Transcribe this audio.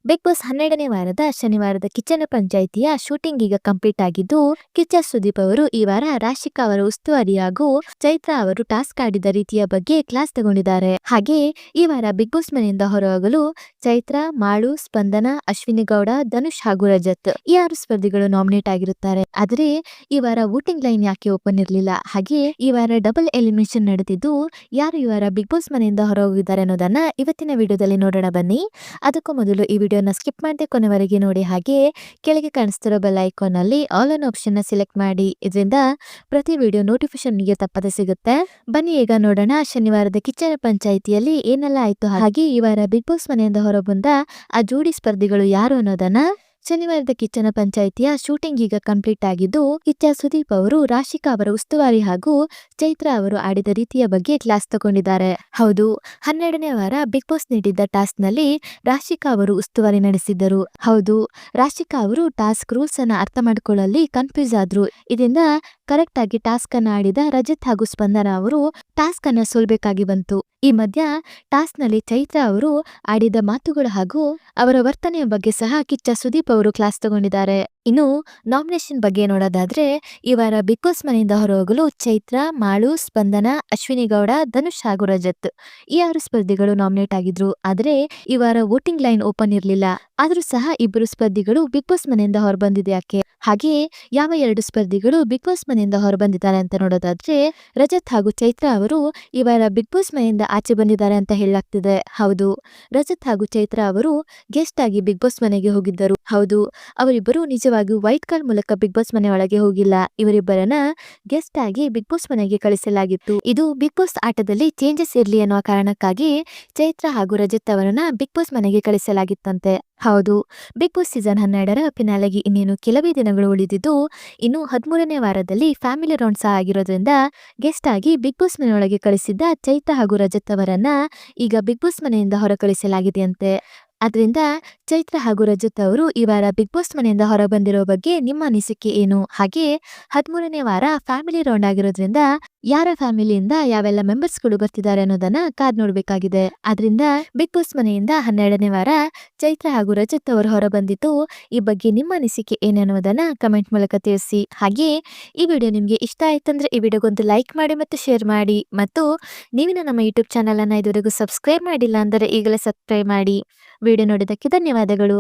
Big boss 12ನೇ ವಾರದ ಶನಿವಾರದ ಕಿಚ್ಚನ ಪಂಚಾಯಿತಿಯ shooting ಈಗ ಕಂಪ್ಲೀಟ್ ಆಗಿದ್ದು, ಕಿಚ್ಚ ಸುದೀಪ್ ಅವರು ಈ ವಾರ ರಾಶಿಕಾ ಅವರ ಉಸ್ತುವಾರಿ ಹಾಗೂ ಚೈತ್ರಾ ಅವರು ಟಾಸ್ಕ್ ಆಡಿದ ರೀತಿಯ ಬಗ್ಗೆ ಕ್ಲಾಸ್ ತಗೊಂಡಿದ್ದಾರೆ. ಹಾಗೆ ಈ ವಾರ ಬಿಗ್ ಬಾಸ್ ಮನೆಯಿಂದ ಹೊರಹೋಗಲು ಚೈತ್ರಾ, ಮಾಳು, ಸ್ಪಂದನ, ಅಶ್ವಿನಿ ಗೌಡ, ಧನುಷ್ ಹಾಗೂ ರಜತ್ ಈ 6 ಸ್ಪರ್ಧಿಗಳು ನಾಮಿನೇಟ್ ಆಗಿರುತ್ತಾರೆ. ಆದರೆ ಈ ವಾರ ವೋಟಿಂಗ್ ಲೈನ್ ಯಾಕೆ ಓಪನ್ ಇರಲಿಲ್ಲ, ಹಾಗೆ ಈ ವಾರ ಡಬಲ್ ಎಲಿಮಿನೇಷನ್ ನಡೆದಿದ್ದು ಯಾರು ಈ ವಾರ ಬಿಗ್ ಬಾಸ್ ಮನೆಯಿಂದ ಹೊರಹೋಗಿದ್ದಾರೆ ಅನ್ನೋದನ್ನ ಇವತ್ತಿನ ವಿಡಿಯೋದಲ್ಲಿ ನೋಡೋಣ ಬನ್ನಿ. ಅದಕ್ಕೂ ಮೊದಲು ಈ ವಿಡಿಯೋನ ಸ್ಕಿಪ್ ಮಾಡದೆ ಕೊನೆವರೆಗೆ ನೋಡಿ, ಹಾಗೆ ಕೆಳಗೆ ಕಾಣಿಸ್ತಿರೋ ಬೆಲ್ ಐಕಾನ್ ಅಲ್ಲಿ ಆಲ್ ಅನ್ ಆಪ್ಷನ್ ನ ಸೆಲೆಕ್ಟ್ ಮಾಡಿ. ಇದರಿಂದ ಪ್ರತಿ ವಿಡಿಯೋ ನೋಟಿಫಿಕೇಶನ್ ನಿಮಗೆ ತಪ್ಪದೆ ಸಿಗುತ್ತೆ. ಬನ್ನಿ ಈಗ ನೋಡೋಣ ಶನಿವಾರದ ಕಿಚ್ಚನ ಪಂಚಾಯಿತಿಯಲ್ಲಿ ಏನೆಲ್ಲ ಆಯ್ತು, ಹಾಗೆ ಈ ವಾರ ಬಿಗ್ ಬಾಸ್ ಮನೆಯಿಂದ ಹೊರಬಂದ ಆ ಜೋಡಿ ಸ್ಪರ್ಧಿಗಳು ಯಾರು ಅನ್ನೋದನ್ನ. ಶನಿವಾರದ ಕಿಚ್ಚನ ಪಂಚಾಯಿತಿಯ ಶೂಟಿಂಗ್ ಈಗ ಕಂಪ್ಲೀಟ್ ಆಗಿದ್ದು, ಕಿಚ್ಚ ಸುದೀಪ್ ಅವರು ರಾಶಿಕಾ ಅವರ ಉಸ್ತುವಾರಿ ಹಾಗೂ ಚೈತ್ರಾ ಅವರು ಆಡಿದ ರೀತಿಯ ಬಗ್ಗೆ ಕ್ಲಾಸ್ ತಗೊಂಡಿದ್ದಾರೆ. ಹೌದು, 12ನೇ ವಾರ ಬಿಗ್ ಬಾಸ್ ನೀಡಿದ್ದ ಟಾಸ್ಕ್ ನಲ್ಲಿ ರಾಶಿಕಾ ಅವರು ಉಸ್ತುವಾರಿ ನಡೆಸಿದ್ದರು. ಹೌದು, ರಾಶಿಕಾ ಅವರು ಟಾಸ್ಕ್ ರೂಲ್ಸ್ ಅನ್ನ ಅರ್ಥ ಮಾಡಿಕೊಳ್ಳಲು ಕನ್ಫ್ಯೂಸ್ ಆದ್ರು. ಇದರಿಂದ ಕರೆಕ್ಟ್ ಆಗಿ ಟಾಸ್ಕ್ ಅನ್ನ ಆಡಿದ ರಜತ್ ಹಾಗೂ ಸ್ಪಂದನ ಅವರು ಟಾಸ್ಕ್ ಅನ್ನ ಸೋಲ್ಬೇಕಾಗಿ ಬಂತು. ಈ ಮಧ್ಯ ಟಾಸ್ಕ್ ನಲ್ಲಿ ಚೈತ್ರಾ ಅವರು ಆಡಿದ ಮಾತುಗಳು ಹಾಗೂ ಅವರ ವರ್ತನೆಯ ಬಗ್ಗೆ ಸಹ ಕಿಚ್ಚ ಸುದೀಪ್ ಅವರು ಕ್ಲಾಸ್ ತಗೊಂಡಿದ್ದಾರೆ. ಇನ್ನು ನಾಮಿನೇಷನ್ ಬಗ್ಗೆ ನೋಡೋದಾದ್ರೆ, ಈ ವಾರ ಬಿಗ್ ಬಾಸ್ ಮನೆಯಿಂದ ಹೊರಹೋಗಲು ಚೈತ್ರಾ, ಮಾಳು, ಸ್ಪಂದನ, ಅಶ್ವಿನಿ ಗೌಡ, ಧನುಷ್ ಹಾಗೂ ರಜತ್ ಈ 6 ಸ್ಪರ್ಧಿಗಳು ನಾಮಿನೇಟ್ ಆಗಿದ್ರು. ಆದ್ರೆ ಈ ವಾರ ವೋಟಿಂಗ್ ಲೈನ್ ಓಪನ್ ಇರಲಿಲ್ಲ. ಆದ್ರೂ ಸಹ ಇಬ್ಬರು ಸ್ಪರ್ಧಿಗಳು ಬಿಗ್ ಬಾಸ್ ಮನೆಯಿಂದ ಹೊರಬಂದಿದೆ ಯಾಕೆ, ಹಾಗೆ ಯಾವ 2 ಸ್ಪರ್ಧಿಗಳು ಬಿಗ್ ಬಾಸ್ ಮನೆಯಿಂದ ಹೊರಬಂದಿದ್ದಾರೆ ಅಂತ ನೋಡೋದಾದ್ರೆ, ರಜತ್ ಹಾಗೂ ಚೈತ್ರಾ ಅವರು ಈ ವಾರ ಬಿಗ್ ಬಾಸ್ ಮನೆಯಿಂದ ಆಚೆ ಬಂದಿದ್ದಾರೆ ಅಂತ ಹೇಳಲಾಗ್ತಿದೆ. ಹೌದು, ರಜತ್ ಹಾಗೂ ಚೈತ್ರಾ ಅವರು ಗೆಸ್ಟ್ ಆಗಿ ಬಿಗ್ ಬಾಸ್ ಮನೆಗೆ ಹೋಗಿದ್ದರು. ಹೌದು, ಅವರಿಬ್ಬರು ನಿಜವಾಗಿ ವೈಟ್ ಕಾರ್ಡ್ ಮೂಲಕ ಬಿಗ್ ಬಾಸ್ ಮನೆ ಒಳಗೆ ಹೋಗಿಲ್ಲ. ಇವರಿಬ್ಬರನ್ನ ಗೆಸ್ಟ್ ಆಗಿ ಬಿಗ್ ಬಾಸ್ ಮನೆಗೆ ಕಳಿಸಲಾಗಿತ್ತು. ಇದು ಬಿಗ್ ಬಾಸ್ ಆಟದಲ್ಲಿ ಚೇಂಜಸ್ ಇರ್ಲಿ ಅನ್ನುವ ಕಾರಣಕ್ಕಾಗಿ ಚೈತ್ರಾ ಹಾಗೂ ರಜತ್ ಅವರನ್ನ ಬಿಗ್ ಬಾಸ್ ಮನೆಗೆ ಕಳಿಸಲಾಗಿತ್ತಂತೆ. ಹೌದು, ಬಿಗ್ ಬಾಸ್ ಸೀಸನ್ 12ರ ಫಿನಾಲೆಗೆ ಇನ್ನೇನು ಕೆಲವೇ ದಿನಗಳು ಉಳಿದಿದ್ದು, ಇನ್ನು 13ನೇ ವಾರದಲ್ಲಿ ಫ್ಯಾಮಿಲಿ ರೌಂಡ್ ಸಹ ಆಗಿರೋದ್ರಿಂದ ಗೆಸ್ಟ್ ಆಗಿ ಬಿಗ್ ಬಾಸ್ ಮನೆಯೊಳಗೆ ಕಳಿಸಿದ್ದ ಚೈತ್ರಾ ಹಾಗೂ ರಜತ್ ಅವರನ್ನ ಈಗ ಬಿಗ್ ಬಾಸ್ ಮನೆಯಿಂದ ಹೊರ ಕಳಿಸಲಾಗಿದೆಯಂತೆ. ಅದರಿಂದ ಚೈತ್ರಾ ಹಾಗೂ ರಜತ್ ಅವರು ಈ ವಾರ ಬಿಗ್ ಬಾಸ್ ಮನೆಯಿಂದ ಹೊರ ಬಂದಿರೋ ಬಗ್ಗೆ ನಿಮ್ಮ ಅನಿಸಿಕೆ ಏನು? ಹಾಗೆ 13ನೇ ವಾರ ಫ್ಯಾಮಿಲಿ ರೌಂಡ್ ಆಗಿರೋದ್ರಿಂದ ಯಾರ ಫ್ಯಾಮಿಲಿಯಿಂದ ಯಾವೆಲ್ಲ ಮೆಂಬರ್ಸ್ಗಳು ಬರ್ತಿದ್ದಾರೆ ಅನ್ನೋದನ್ನ ಕಾದ್ ನೋಡ್ಬೇಕಾಗಿದೆ. ಆದ್ರಿಂದ ಬಿಗ್ ಬಾಸ್ ಮನೆಯಿಂದ 12ನೇ ವಾರ ಚೈತ್ರಾ ಹಾಗೂ ರಜತ್ ಅವರು ಹೊರ ಬಂದಿದ್ದು, ಈ ಬಗ್ಗೆ ನಿಮ್ಮ ಅನಿಸಿಕೆ ಏನನ್ನೋದನ್ನ ಕಮೆಂಟ್ ಮೂಲಕ ತಿಳಿಸಿ. ಹಾಗೆ ಈ ವಿಡಿಯೋ ನಿಮ್ಗೆ ಇಷ್ಟ ಆಯ್ತಂದ್ರೆ ಈ ವಿಡಿಯೋಗೊಂದು ಲೈಕ್ ಮಾಡಿ ಮತ್ತು ಶೇರ್ ಮಾಡಿ. ಮತ್ತು ನೀವಿನ ನಮ್ಮ ಯೂಟ್ಯೂಬ್ ಚಾನಲ್ ಅನ್ನ ಇದುವರೆಗೂ ಸಬ್ಸ್ಕ್ರೈಬ್ ಮಾಡಿಲ್ಲ ಅಂದರೆ ಈಗಲೇ ಸಬ್ಸ್ಕ್ರೈಬ್ ಮಾಡಿ. ವಿಡಿಯೋ ನೋಡಿದ್ದಕ್ಕೆ ಧನ್ಯವಾದಗಳು.